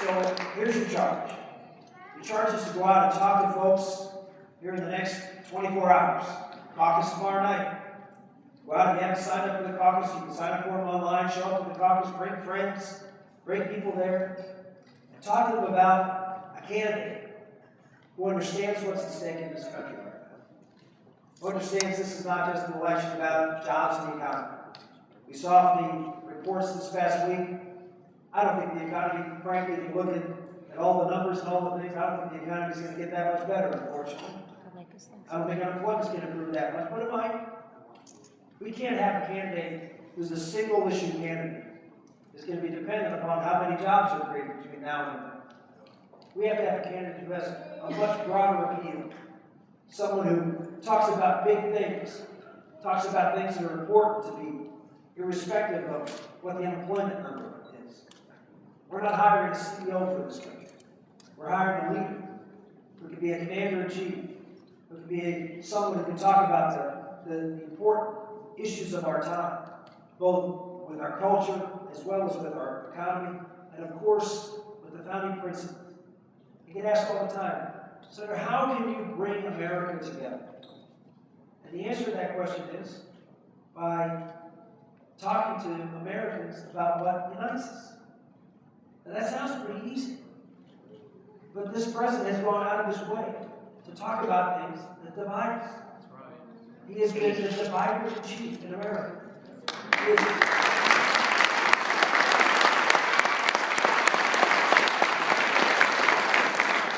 So here's your charge. Your charge is to go out and talk to folks here in the next 24 hours. Caucus tomorrow night. Go out and you have to sign up for the caucus. You can sign up for them online, show up to the caucus, bring friends, bring people there, and talk to them about a candidate who understands what's at stake in this country right now. Who understands this is not just an election about jobs and the economy. We saw from the reports this past week, I don't think the economy, frankly, if you look at all the numbers and all the things, I don't think the economy is going to get that much better, unfortunately. I don't think unemployment is going to improve that much, but it might. We can't have a candidate who's a single issue candidate. It's going to be dependent upon how many jobs are created between now and then. We have to have a candidate who has a much broader appeal. Someone who talks about big things, talks about things that are important to people, irrespective of what the unemployment number is. We're not hiring a CEO for this country. We're hiring a leader who can be a commander-in-chief, who can be someone who can talk about the important issues of our time, both with our culture as well as with our economy, and of course, with the founding principles. You get asked all the time, Senator, how can you bring America together? And the answer to that question is by talking to Americans about what unites us. Now that sounds pretty easy, but this president has gone out of his way to talk about things that divide us. He has been the divider in chief in America.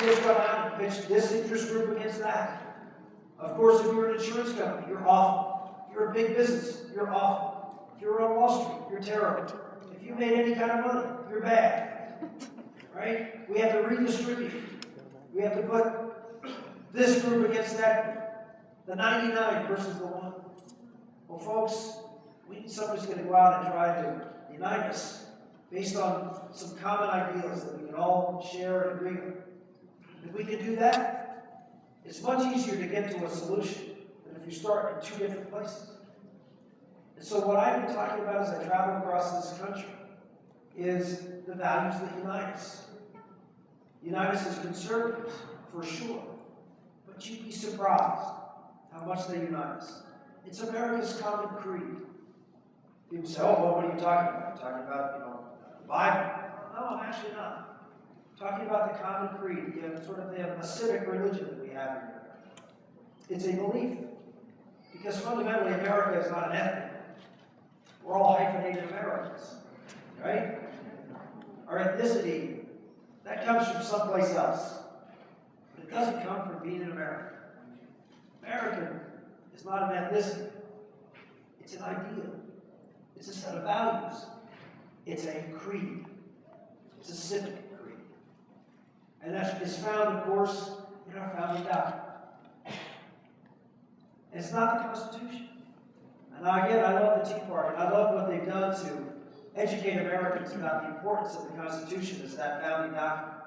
He has gone out and pitched this interest group against that. Of course, if you're an insurance company, you're awful. If you're a big business, you're awful. If you're on Wall Street, you're terrible. If you made any kind of money, you're bad. Right? We have to redistribute. We have to put this group against that group. The 99 versus the 1. Well, folks, we need somebody who's going to go out and try to unite us based on some common ideals that we can all share and agree on. If we can do that, it's much easier to get to a solution than if you start in two different places. And so what I've been talking about as I travel across this country is the values that unite us. Unite us as conservatives, for sure. But you'd be surprised how much they unite us. It's America's common creed. People say, oh, well, what are you talking about? You're talking about, the Bible. No, I'm actually not. I'm talking about the common creed, the civic religion that we have here. It's a belief. Because fundamentally, America is not an ethnic. We're all hyphenated Americans, right? Our ethnicity, that comes from someplace else. But it doesn't come from being an American. American is not an ethnicity. It's an ideal. It's a set of values. It's a creed. It's a civic creed. And that is found, of course, in our founding document. And it's not the Constitution. And again, I love the Tea Party. I love what they've done to educate Americans about the importance of the Constitution as that founding document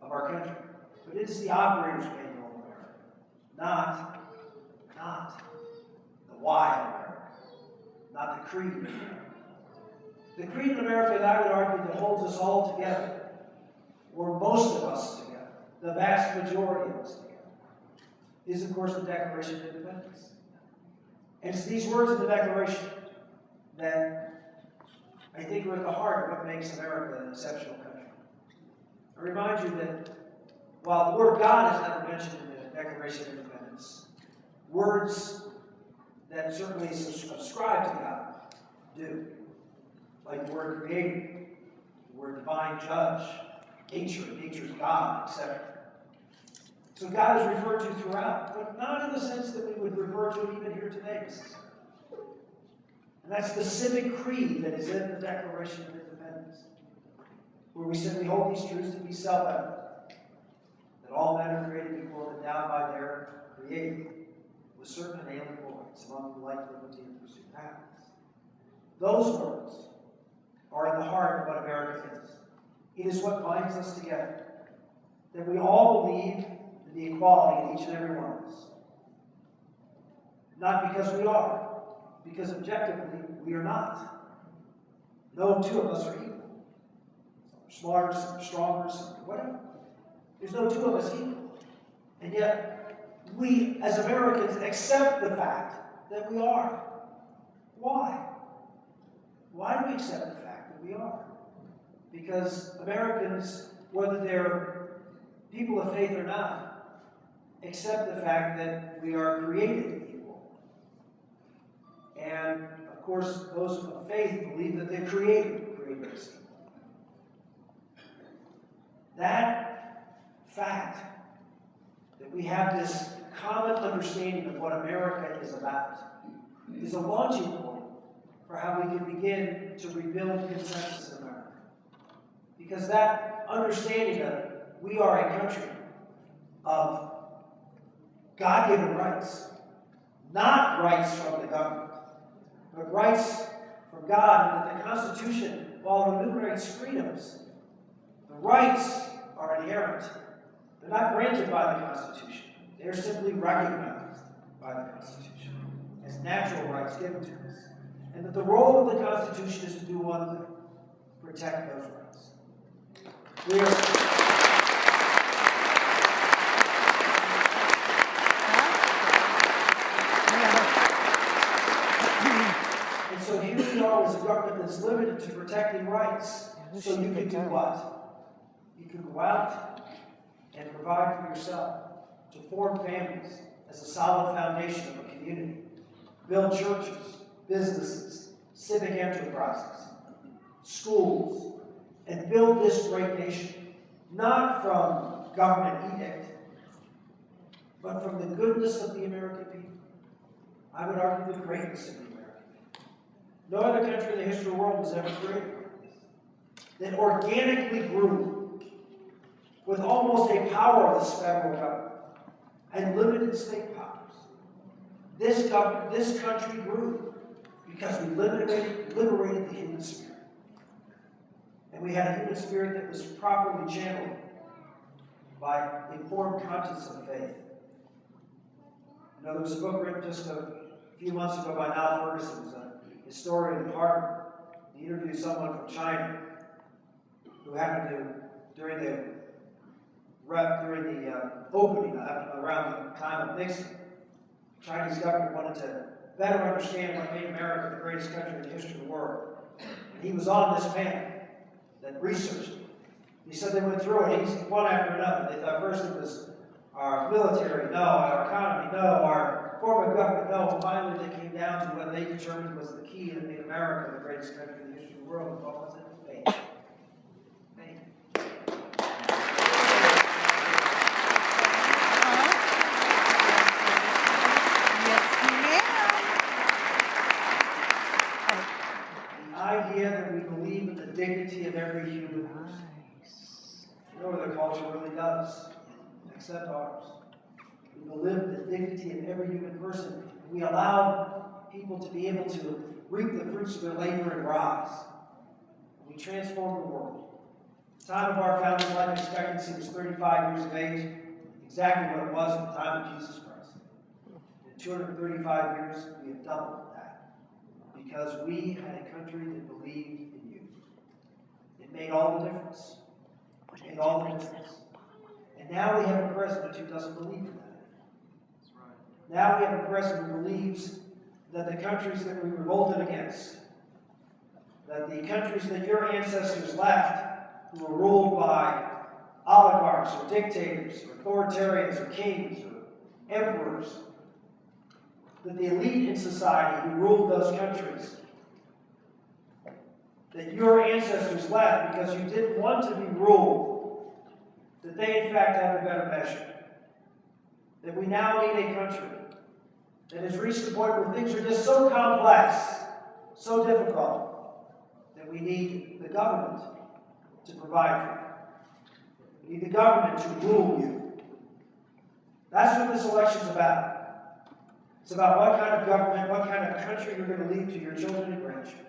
of our country. But it is the operator's manual of America, not the why of America, not the creed of America. The creed of America, that I would argue, that holds us all together, or most of us together, the vast majority of us together, is, of course, the Declaration of Independence. And it's these words of the Declaration that I think are at the heart of what makes America an exceptional country. I remind you that while the word God is never mentioned in the Declaration of Independence, words that certainly subscribe to God do. Like the word creator, the word divine judge, nature's God, etc. So God is referred to throughout, but not in the sense that we would refer to it even here today. And that's the civic creed that is in the Declaration of Independence, where we simply hold these truths to be self-evident, that all men are created equal and endowed by their Creator with certain inalienable rights, among life, liberty, and pursuit of happiness. Those words are at the heart of what America is. It is what binds us together, that we all believe in the equality in each and every one of us. Not because we are, because objectively we are not. No two of us are equal. smarter, some stronger, some whatever. There's no two of us equal. And yet, we as Americans accept the fact that we are. Why? Why do we accept the fact that we are? Because Americans, whether they're people of faith or not, accept the fact that we are created equal. And, of course, those of faith believe that the Creator created us equal. That fact that we have this common understanding of what America is about is a launching point for how we can begin to rebuild consensus in America. Because that understanding that we are a country of God-given rights, not rights from the government, but rights from God, and that the Constitution, while it enumerates freedoms, the rights are inherent. They're not granted by the Constitution. They're simply recognized by the Constitution as natural rights given to us. And that the role of the Constitution is to do one thing: protect those rights. We are And so here we are as a government that's limited to protecting rights. So you can do what? You can go out and provide for yourself, to form families as a solid foundation of a community, build churches, businesses, civic enterprises, schools, and build this great nation, not from government edict, but from the goodness of the American people. I would argue the greatness of the American people. No other country in the history of the world was ever created that organically grew with almost a powerless federal government and limited state powers. This country grew because we liberated the human spirit. And we had a human spirit that was properly channeled by informed conscience of faith. You know, there was a book written just a few months ago by Niall Ferguson, who's a historian at Harvard. He interviewed someone from China who happened to, during the opening around the time of Nixon, the Chinese government wanted to better understand what made America the greatest country in the history of the world. And he was on this panel that researched it. He said they went through it, one after another. They thought first it was our military, no, our economy, no, our form of government, no. Finally, they came down to what they determined was the key that made America the greatest country in the history of the world. And what was it? Faith. That we believe in the dignity of every human person. You know what their culture really does, except ours. We believe in the dignity of every human person. We allow people to be able to reap the fruits of their labor and rise. We transform the world. The time of our founding life expectancy was 35 years of age, exactly what it was at the time of Jesus Christ. In 235 years, we have doubled that. Because we had a country that believed in you. It made all the difference. It made all the difference. And now we have a president who doesn't believe in that. That's right. Now we have a president who believes that the countries that we revolted against, that the countries that your ancestors left, who were ruled by oligarchs or dictators or authoritarians or kings or emperors, that the elite in society who ruled those countries, that your ancestors left because you didn't want to be ruled, that they in fact have a better measure. That we now need a country that has reached the point where things are just so complex, so difficult, that we need the government to provide for you. We need the government to rule you. That's what this election's about. It's about what kind of government, what kind of country you're going to leave to your children and grandchildren.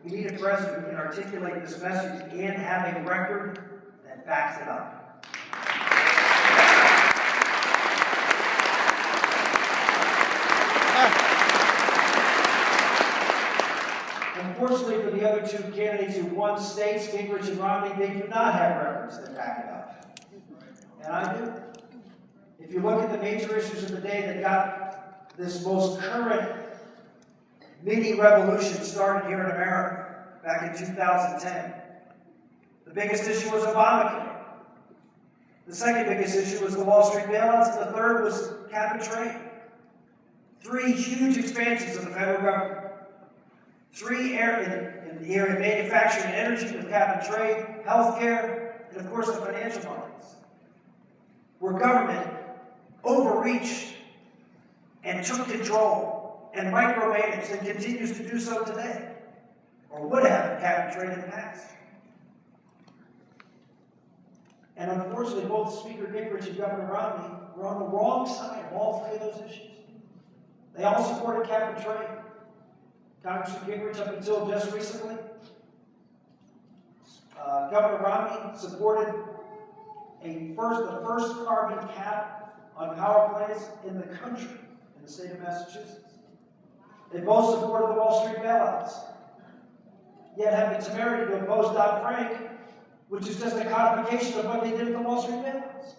We need a president who can articulate this message and have a record that backs it up. two candidates who won states, Gingrich and Romney, they do not have records that back it up. And I do. If you look at the major issues of the day that got this most current mini revolution started here in America back in 2010, the biggest issue was Obamacare. The second biggest issue was the Wall Street bailouts, and the third was cap and trade. Three huge expansions of the federal government. Three in the area of manufacturing and energy with cap and trade, healthcare, and of course the financial markets. Where government overreached and took control and micromanaged and continues to do so today, or would have if cap and trade in the past. And unfortunately, both Speaker Gingrich and Governor Romney were on the wrong side of all three of those issues. They all supported cap and trade. Congressman Gingrich, up until just recently, Governor Romney supported the first carbon cap on power plants in the country, in the state of Massachusetts. They both supported the Wall Street bailouts, yet have the temerity to oppose Dodd-Frank, which is just a codification of what they did with the Wall Street bailouts.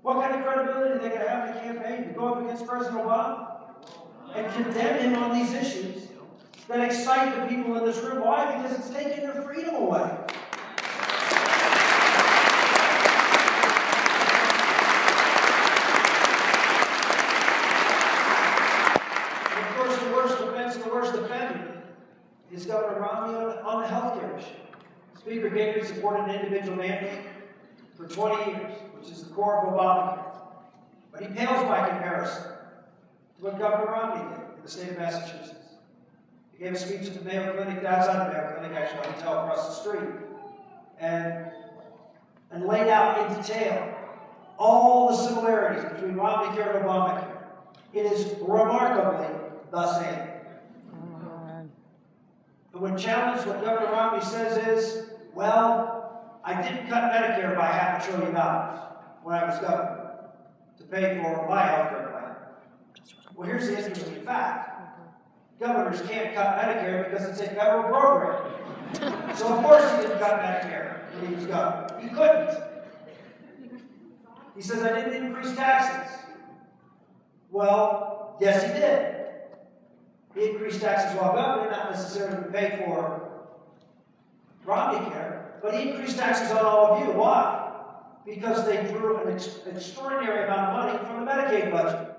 What kind of credibility are they going to have in the campaign to go up against President Obama and condemn him on these issues that excite the people in this room? Why? Because it's taking their freedom away. And of course, the worst offense and the worst offender is Governor Romney on the health care issue. Speaker Gingrich supported an individual mandate for 20 years, which is the core of Obamacare. But he pales by comparison to what Governor Romney did in the state of Massachusetts. He gave a speech at the Mayo Clinic, outside the Mayo Clinic, actually, a hotel across the street, and laid out in detail all the similarities between Romneycare and Obamacare. It is remarkably the same. And when challenged, what Governor Romney says is, well, I didn't cut Medicare by $500 billion when I was governor to pay for my health care plan. Well, here's the interesting fact. Governors can't cut Medicare because it's a federal program. So of course he didn't cut Medicare when he was governor. He couldn't. He says, I didn't increase taxes. Well, yes he did. He increased taxes while governor, not necessarily to pay for Romneycare, but he increased taxes on all of you. Why? Because they drew an extraordinary amount of money from the Medicaid budget.